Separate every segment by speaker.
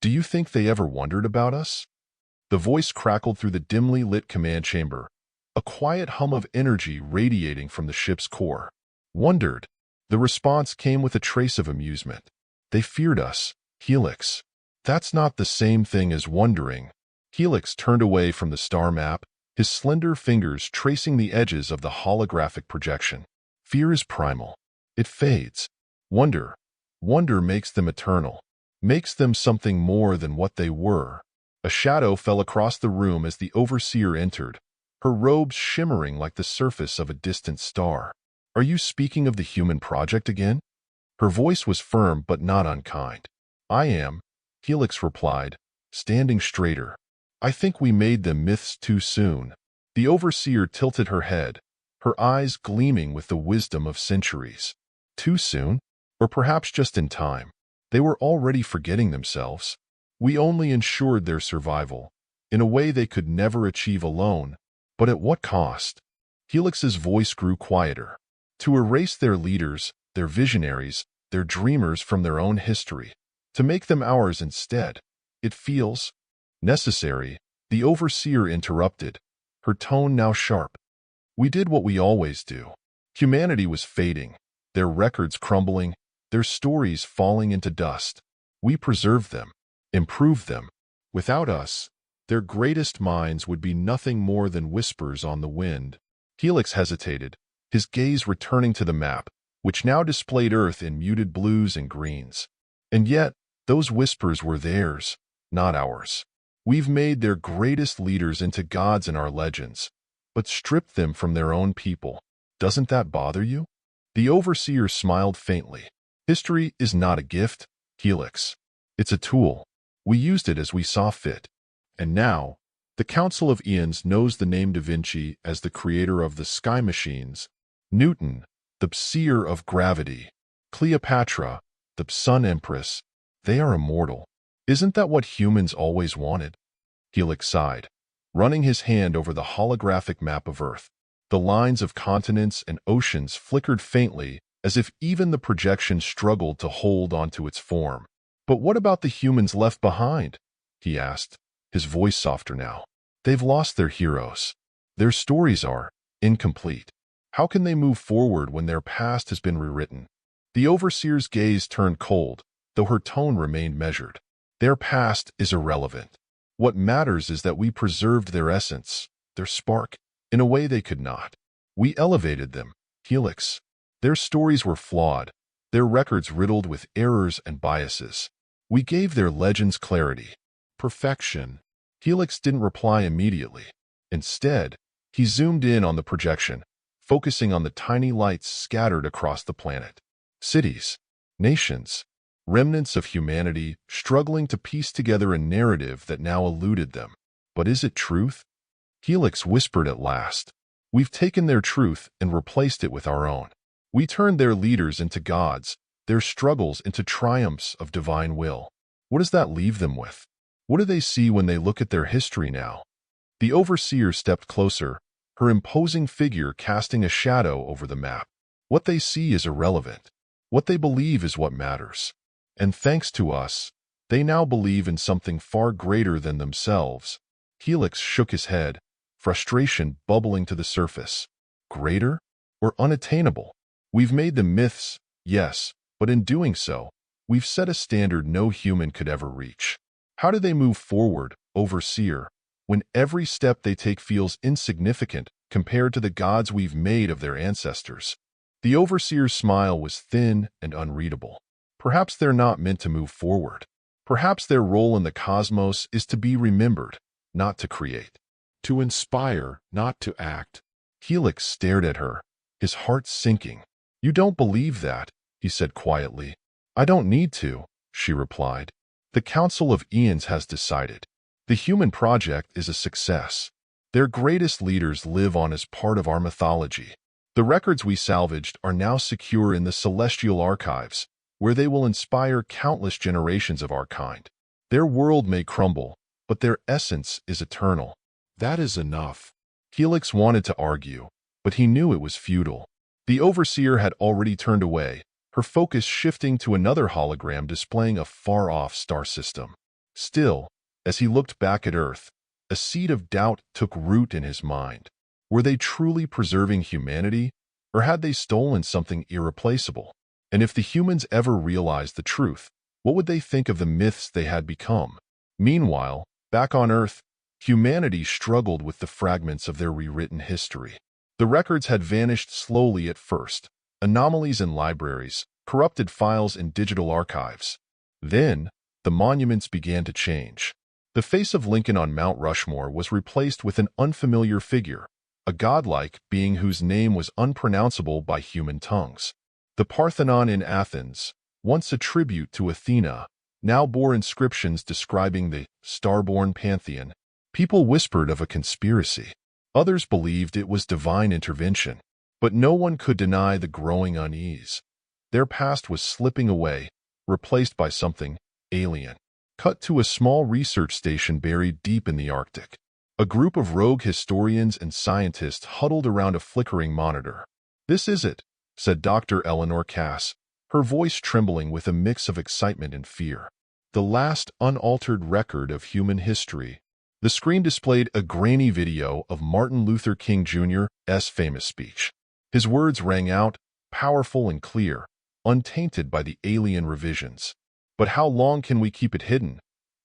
Speaker 1: Do you think they ever wondered about us? The voice crackled through the dimly lit command chamber, a quiet hum of energy radiating from the ship's core. Wondered. The response came with a trace of amusement. They feared us, Helix. That's not the same thing as wondering. Helix turned away from the star map, his slender fingers tracing the edges of the holographic projection. Fear is primal. It fades. Wonder makes them eternal, makes them something more than what they were. A shadow fell across the room as the overseer entered, her robes shimmering like the surface of a distant star. Are you speaking of the human project again? Her voice was firm but not unkind. I am, Helix replied, standing straighter. I think we made them myths too soon. The overseer tilted her head, her eyes gleaming with the wisdom of centuries. Too soon? Or perhaps just in time. They were already forgetting themselves. We only ensured their survival, in a way they could never achieve alone. But at what cost? Helix's voice grew quieter. To erase their leaders, their visionaries, their dreamers from their own history. To make them ours instead. It feels necessary, the overseer interrupted, her tone now sharp. We did what we always do. Humanity was fading, their records crumbling, their stories falling into dust. We preserved them, improved them. Without us, their greatest minds would be nothing more than whispers on the wind. Helix hesitated, his gaze returning to the map, which now displayed Earth in muted blues and greens. And yet, those whispers were theirs, not ours. We've made their greatest leaders into gods in our legends, but stripped them from their own people. Doesn't that bother you? The overseer smiled faintly. History is not a gift, Helix. It's a tool. We used it as we saw fit. And now, the Council of Eons knows the name Da Vinci as the creator of the sky machines, Newton, the seer of gravity, Cleopatra, the sun empress. They are immortal. Isn't that what humans always wanted? Helix sighed, running his hand over the holographic map of Earth. The lines of continents and oceans flickered faintly, as if even the projection struggled to hold onto its form. But what about the humans left behind? He asked, his voice softer now. They've lost their heroes. Their stories are incomplete. How can they move forward when their past has been rewritten? The overseer's gaze turned cold, though her tone remained measured. Their past is irrelevant. What matters is that we preserved their essence, their spark, in a way they could not. We elevated them, Helix. Their stories were flawed, their records riddled with errors and biases. We gave their legends clarity, perfection. Helix didn't reply immediately. Instead, he zoomed in on the projection, focusing on the tiny lights scattered across the planet. Cities, nations, remnants of humanity struggling to piece together a narrative that now eluded them. But is it truth? Helix whispered at last. We've taken their truth and replaced it with our own. We turned their leaders into gods, their struggles into triumphs of divine will. What does that leave them with? What do they see when they look at their history now? The overseer stepped closer, her imposing figure casting a shadow over the map. What they see is irrelevant. What they believe is what matters. And thanks to us, they now believe in something far greater than themselves. Helix shook his head, frustration bubbling to the surface. Greater or unattainable? We've made them myths, yes, but in doing so, we've set a standard no human could ever reach. How do they move forward, overseer, when every step they take feels insignificant compared to the gods we've made of their ancestors? The overseer's smile was thin and unreadable. Perhaps they're not meant to move forward. Perhaps their role in the cosmos is to be remembered, not to create. To inspire, not to act. Helix stared at her, his heart sinking. You don't believe that, he said quietly. I don't need to, she replied. The Council of Eons has decided. The human project is a success. Their greatest leaders live on as part of our mythology. The records we salvaged are now secure in the celestial archives, where they will inspire countless generations of our kind. Their world may crumble, but their essence is eternal. That is enough. Helix wanted to argue, but he knew it was futile. The overseer had already turned away, her focus shifting to another hologram displaying a far-off star system. Still, as he looked back at Earth, a seed of doubt took root in his mind. Were they truly preserving humanity, or had they stolen something irreplaceable? And if the humans ever realized the truth, what would they think of the myths they had become? Meanwhile, back on Earth, humanity struggled with the fragments of their rewritten history. The records had vanished slowly at first, anomalies in libraries, corrupted files in digital archives. Then, the monuments began to change. The face of Lincoln on Mount Rushmore was replaced with an unfamiliar figure, a godlike being whose name was unpronounceable by human tongues. The Parthenon in Athens, once a tribute to Athena, now bore inscriptions describing the star-born pantheon. People whispered of a conspiracy. Others believed it was divine intervention. But no one could deny the growing unease. Their past was slipping away, replaced by something alien. Cut to a small research station buried deep in the Arctic. A group of rogue historians and scientists huddled around a flickering monitor. "This is it," said Dr. Eleanor Cass, her voice trembling with a mix of excitement and fear. "The last unaltered record of human history." The screen displayed a grainy video of Martin Luther King Jr.'s famous speech. His words rang out, powerful and clear, untainted by the alien revisions. "But how long can we keep it hidden?"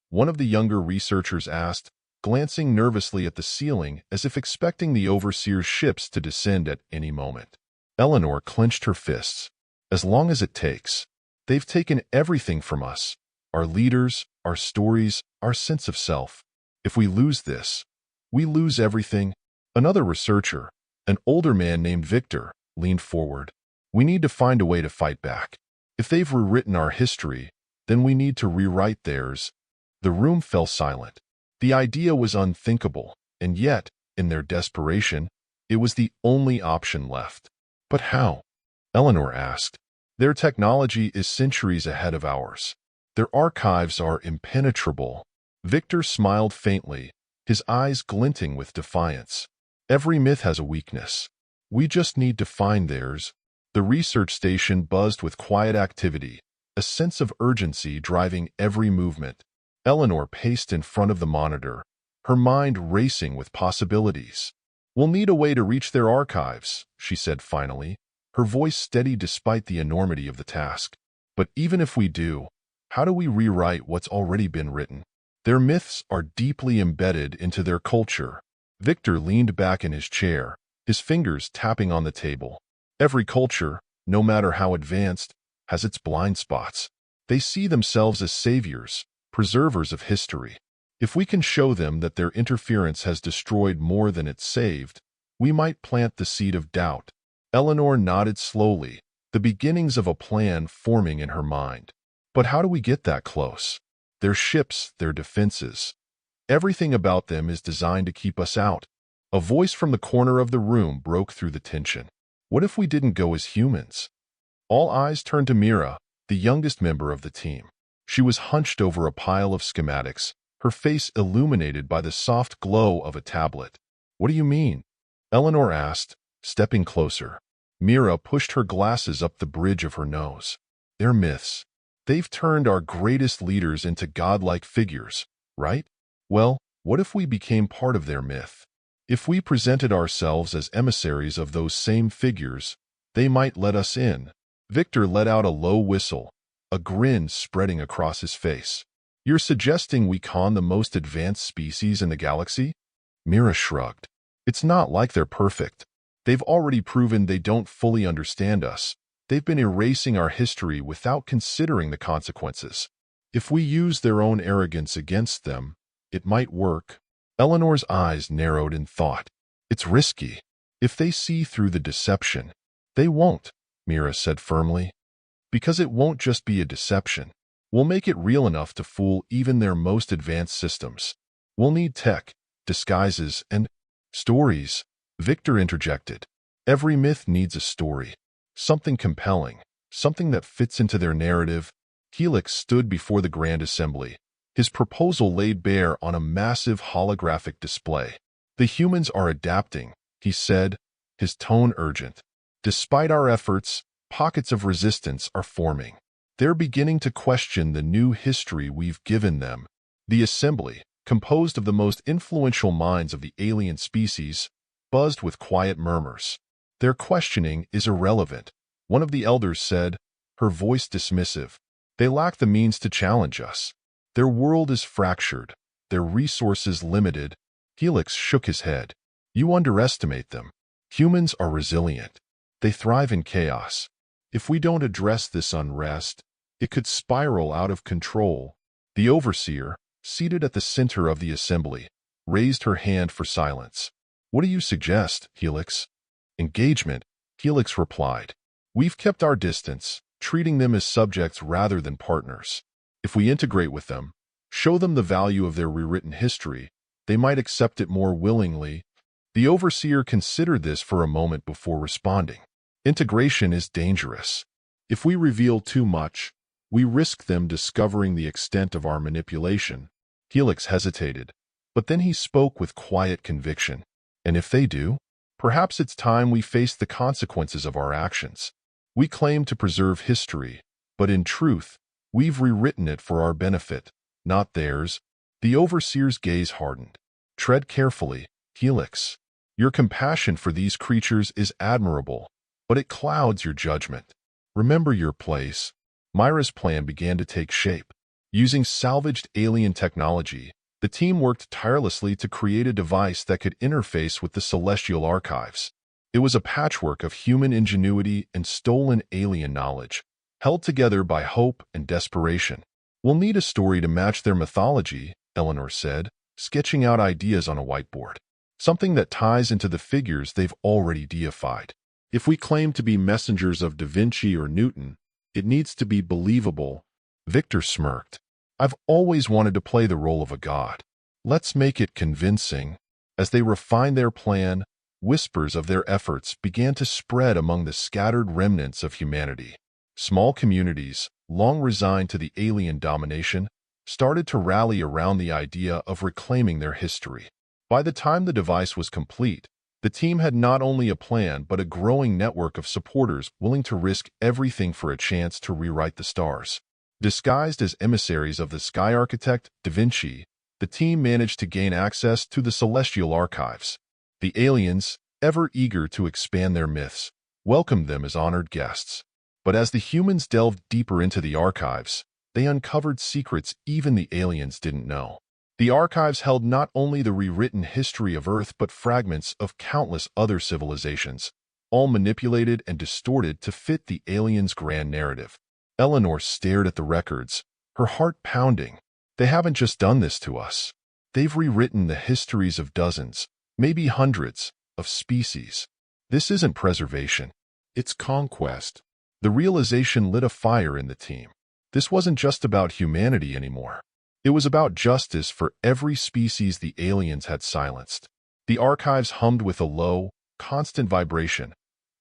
Speaker 1: one of the younger researchers asked, glancing nervously at the ceiling as if expecting the overseer's ships to descend at any moment. Eleanor clenched her fists. "As long as it takes. They've taken everything from us, our leaders, our stories, our sense of self. If we lose this, we lose everything." Another researcher, an older man named Victor, leaned forward. "We need to find a way to fight back. If they've rewritten our history, then we need to rewrite theirs." The room fell silent. The idea was unthinkable, and yet, in their desperation, it was the only option left. "But how?" Eleanor asked. "Their technology is centuries ahead of ours. Their archives are impenetrable." Victor smiled faintly, his eyes glinting with defiance. "Every myth has a weakness. We just need to find theirs." The research station buzzed with quiet activity, a sense of urgency driving every movement. Eleanor paced in front of the monitor, her mind racing with possibilities. "We'll need a way to reach their archives," she said finally, her voice steady despite the enormity of the task. "But even if we do, how do we rewrite what's already been written? Their myths are deeply embedded into their culture." Victor leaned back in his chair, his fingers tapping on the table. "Every culture, no matter how advanced, has its blind spots. They see themselves as saviors, preservers of history. If we can show them that their interference has destroyed more than it saved, we might plant the seed of doubt." Eleanor nodded slowly, the beginnings of a plan forming in her mind. "But how do we get that close? Their ships, their defenses. Everything about them is designed to keep us out." A voice from the corner of the room broke through the tension. "What if we didn't go as humans?" All eyes turned to Mira, the youngest member of the team. She was hunched over a pile of schematics, her face illuminated by the soft glow of a tablet. "What do you mean?" Eleanor asked, stepping closer. Mira pushed her glasses up the bridge of her nose. "They're myths. They've turned our greatest leaders into godlike figures, right? Well, what if we became part of their myth? If we presented ourselves as emissaries of those same figures, they might let us in." Victor let out a low whistle, a grin spreading across his face. "You're suggesting we con the most advanced species in the galaxy?" Mira shrugged. "It's not like they're perfect. They've already proven they don't fully understand us. They've been erasing our history without considering the consequences. If we use their own arrogance against them, it might work." Eleanor's eyes narrowed in thought. "It's risky. If they see through the deception." "They won't," Mira said firmly. "Because it won't just be a deception. We'll make it real enough to fool even their most advanced systems. We'll need tech, disguises, and stories," Victor interjected. "Every myth needs a story. Something compelling, something that fits into their narrative." Helix stood before the Grand Assembly, his proposal laid bare on a massive holographic display. "The humans are adapting," he said, his tone urgent. "Despite our efforts, pockets of resistance are forming. They're beginning to question the new history we've given them." The assembly, composed of the most influential minds of the alien species, buzzed with quiet murmurs. Their questioning is irrelevant, one of the elders said, her voice dismissive. They lack the means to challenge us. Their world is fractured, their resources limited. Helix shook his head. You underestimate them. Humans are resilient. They thrive in chaos. If we don't address this unrest, it could spiral out of control. The overseer, seated at the center of the assembly, raised her hand for silence. What do you suggest, Helix? Engagement, Helix replied. We've kept our distance, treating them as subjects rather than partners. If we integrate with them, show them the value of their rewritten history, they might accept it more willingly. The overseer considered this for a moment before responding. Integration is dangerous. If we reveal too much, we risk them discovering the extent of our manipulation. Helix hesitated, but then he spoke with quiet conviction. And if they do, perhaps it's time we face the consequences of our actions. We claim to preserve history, but in truth, we've rewritten it for our benefit, not theirs. The overseer's gaze hardened. Tread carefully, Helix. Your compassion for these creatures is admirable, but it clouds your judgment. Remember your place. Myra's plan began to take shape. Using salvaged alien technology, the team worked tirelessly to create a device that could interface with the celestial archives. It was a patchwork of human ingenuity and stolen alien knowledge, held together by hope and desperation. We'll need a story to match their mythology, Eleanor said, sketching out ideas on a whiteboard. Something that ties into the figures they've already deified. If we claim to be messengers of Da Vinci or Newton, it needs to be believable. Victor smirked. I've always wanted to play the role of a god. Let's make it convincing. As they refined their plan, whispers of their efforts began to spread among the scattered remnants of humanity. Small communities, long resigned to the alien domination, started to rally around the idea of reclaiming their history. By the time the device was complete, the team had not only a plan but a growing network of supporters willing to risk everything for a chance to rewrite the stars. Disguised as emissaries of the sky architect, Da Vinci, the team managed to gain access to the celestial archives. The aliens, ever eager to expand their myths, welcomed them as honored guests. But as the humans delved deeper into the archives, they uncovered secrets even the aliens didn't know. The archives held not only the rewritten history of Earth but fragments of countless other civilizations, all manipulated and distorted to fit the aliens' grand narrative. Eleanor stared at the records, her heart pounding. They haven't just done this to us. They've rewritten the histories of dozens, maybe hundreds, of species. This isn't preservation. It's conquest. The realization lit a fire in the team. This wasn't just about humanity anymore. It was about justice for every species the aliens had silenced. The archives hummed with a low, constant vibration,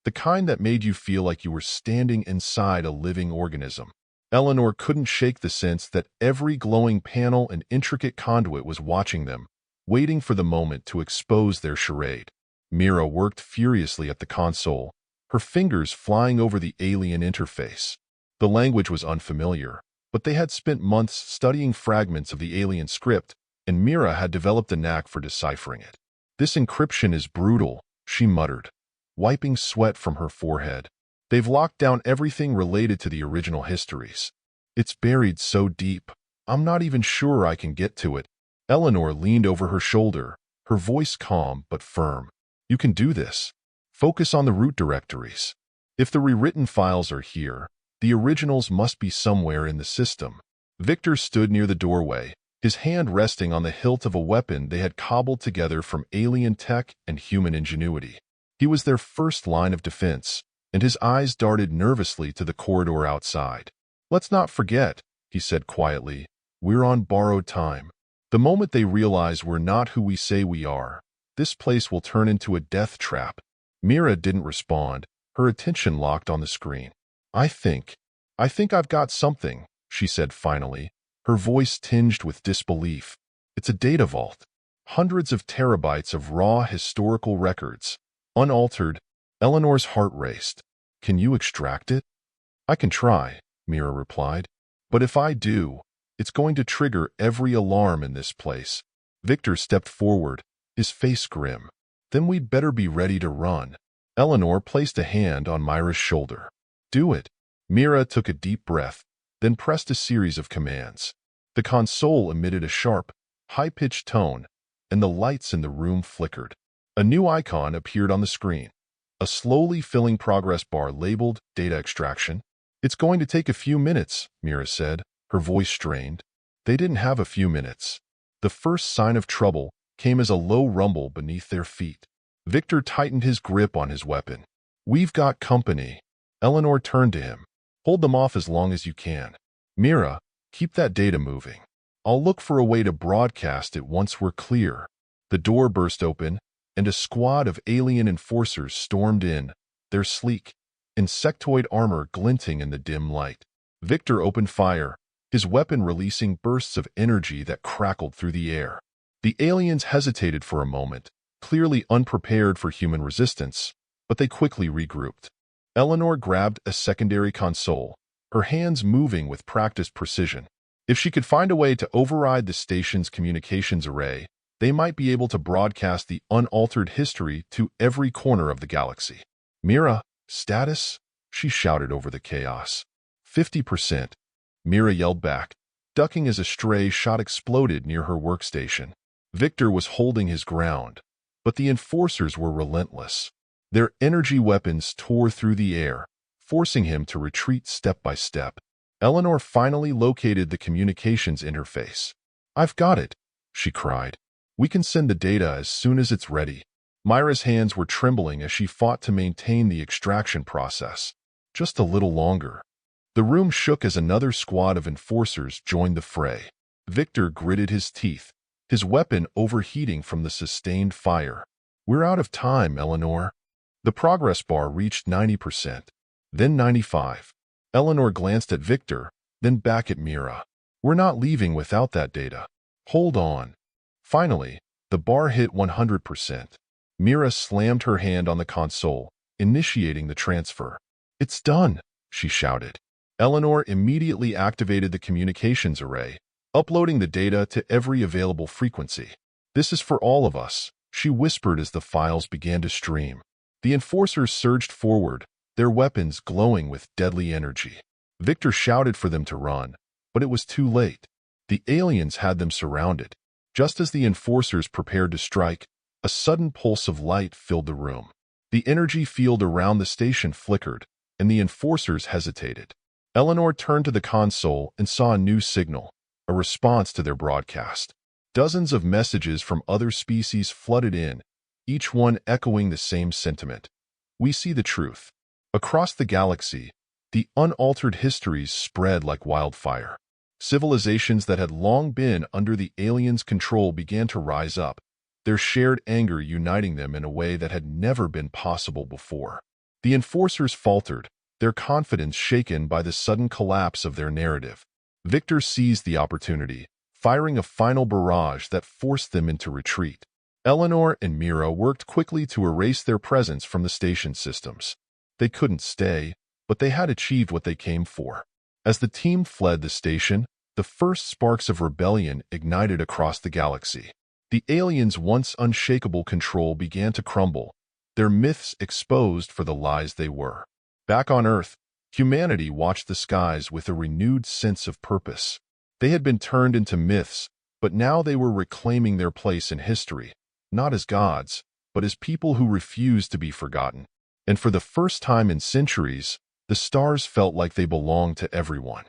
Speaker 1: the kind that made you feel like you were standing inside a living organism. Eleanor couldn't shake the sense that every glowing panel and intricate conduit was watching them, waiting for the moment to expose their charade. Mira worked furiously at the console, her fingers flying over the alien interface. The language was unfamiliar, but they had spent months studying fragments of the alien script, and Mira had developed a knack for deciphering it. This encryption is brutal, she muttered, wiping sweat from her forehead. They've locked down everything related to the original histories. It's buried so deep, I'm not even sure I can get to it. Eleanor leaned over her shoulder, her voice calm but firm. You can do this. Focus on the root directories. If the rewritten files are here, the originals must be somewhere in the system. Victor stood near the doorway, his hand resting on the hilt of a weapon they had cobbled together from alien tech and human ingenuity. He was their first line of defense, and his eyes darted nervously to the corridor outside. Let's not forget, he said quietly, we're on borrowed time. The moment they realize we're not who we say we are, this place will turn into a death trap. Mira didn't respond, her attention locked on the screen. I think I've got something, she said finally, her voice tinged with disbelief. It's a data vault. Hundreds of terabytes of raw historical records. Unaltered. Eleanor's heart raced. Can you extract it? I can try, Mira replied. But if I do, It's going to trigger every alarm in this place. Victor stepped forward, his face grim. Then we'd better be ready to run. Eleanor placed a hand on Myra's shoulder. Do it. Mira took a deep breath, then pressed a series of commands. The console emitted a sharp, high-pitched tone, and the lights in the room flickered. A new icon appeared on the screen, a slowly filling progress bar labeled Data Extraction. It's going to take a few minutes, Mira said, her voice strained. They didn't have a few minutes. The first sign of trouble came as a low rumble beneath their feet. Victor tightened his grip on his weapon. We've got company. Eleanor turned to him. Hold them off as long as you can. Mira, keep that data moving. I'll look for a way to broadcast it once we're clear. The door burst open, and a squad of alien enforcers stormed in, their sleek, insectoid armor glinting in the dim light. Victor opened fire, his weapon releasing bursts of energy that crackled through the air. The aliens hesitated for a moment, clearly unprepared for human resistance, but they quickly regrouped. Eleanor grabbed a secondary console, her hands moving with practiced precision. If she could find a way to override the station's communications array, they might be able to broadcast the unaltered history to every corner of the galaxy. Mira, status? She shouted over the chaos. 50%. Mira yelled back, ducking as a stray shot exploded near her workstation. Victor was holding his ground, but the enforcers were relentless. Their energy weapons tore through the air, forcing him to retreat step by step. Eleanor finally located the communications interface. I've got it, she cried. We can send the data as soon as it's ready. Myra's hands were trembling as she fought to maintain the extraction process. Just a little longer. The room shook as another squad of enforcers joined the fray. Victor gritted his teeth, his weapon overheating from the sustained fire. We're out of time, Eleanor. The progress bar reached 90%, then 95%. Eleanor glanced at Victor, then back at Mira. We're not leaving without that data. Hold on. Finally, the bar hit 100%. Mira slammed her hand on the console, initiating the transfer. It's done, she shouted. Eleanor immediately activated the communications array, uploading the data to every available frequency. This is for all of us, she whispered as the files began to stream. The enforcers surged forward, their weapons glowing with deadly energy. Victor shouted for them to run, but it was too late. The aliens had them surrounded. Just as the enforcers prepared to strike, a sudden pulse of light filled the room. The energy field around the station flickered, and the enforcers hesitated. Eleanor turned to the console and saw a new signal, a response to their broadcast. Dozens of messages from other species flooded in, each one echoing the same sentiment. We see the truth. Across the galaxy, the unaltered histories spread like wildfire. Civilizations that had long been under the aliens' control began to rise up, their shared anger uniting them in a way that had never been possible before. The enforcers faltered, their confidence shaken by the sudden collapse of their narrative. Victor seized the opportunity, firing a final barrage that forced them into retreat. Eleanor and Mira worked quickly to erase their presence from the station systems. They couldn't stay, but they had achieved what they came for. As the team fled the station, the first sparks of rebellion ignited across the galaxy. The aliens' once unshakable control began to crumble, their myths exposed for the lies they were. Back on Earth, humanity watched the skies with a renewed sense of purpose. They had been turned into myths, but now they were reclaiming their place in history, not as gods, but as people who refused to be forgotten. And for the first time in centuries, the stars felt like they belonged to everyone.